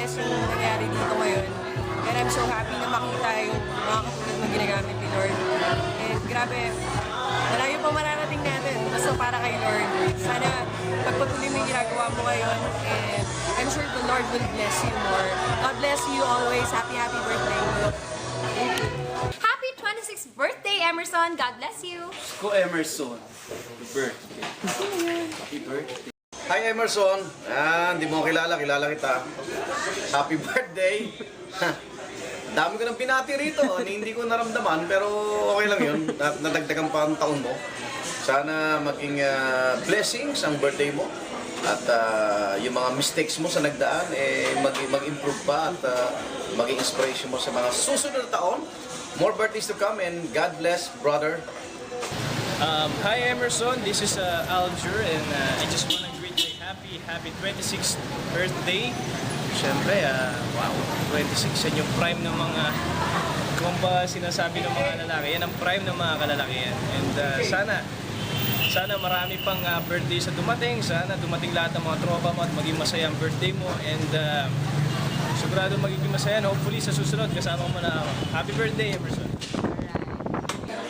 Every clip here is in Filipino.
bless yung nangyari dito ngayon. And I'm so happy na makita yung mga katulad ng ginagamit ni Lord. And grabe, malayo pa mararating natin. Basta para kay Lord. Sana pagpatuloy mo yung ginagawa mo ngayon. And I'm sure the Lord will bless you more. God bless you always. Happy, happy birthday. Happy 26th birthday, Emerson! God bless you! Ko Emerson. Happy birthday. Happy birthday. Hi Emerson, hindi mo kilala kita. Happy birthday. Dami ko ng pinati rito, hindi ko naramdaman pero okay lang yun. Nadagdagan pa ang taon mo. Sana maging blessings ang birthday mo. At yung mga mistakes mo sa nagdaan, mag-improve pa at maging inspiration mo sa mga susunod na taon. More birthdays to come and God bless, brother. Hi Emerson, this is Aljur and I just want to greet you happy 26th birthday. Siyempre, wow, 26 yan yung prime ng mga, kung ba sinasabi ng mga lalaki, yan ang prime ng mga kalalakihan. And sana marami pang birthday sa dumating, sana dumating lahat ng mga tropa mo at maging masaya ang birthday mo. And sigurado magiging masaya na hopefully sa susunod kasama mo na ako. Happy birthday Emerson!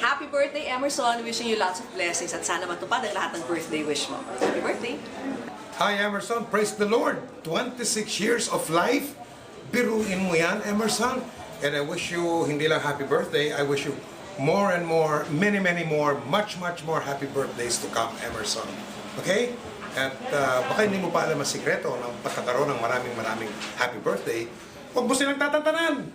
Happy birthday, Emerson. Wishing you lots of blessings at sana matupad ang lahat ng birthday wish mo. Happy birthday. Hi Emerson, praise the Lord. 26 years of life. Biruin mo yan, Emerson. And I wish you, hindi lang happy birthday, I wish you more and more, many more, much more happy birthdays to come, Emerson. Okay? At baka hindi mo pa alam ang sikreto ng pagkakaroon ng maraming happy birthday. Huwag mo silang tatantanan.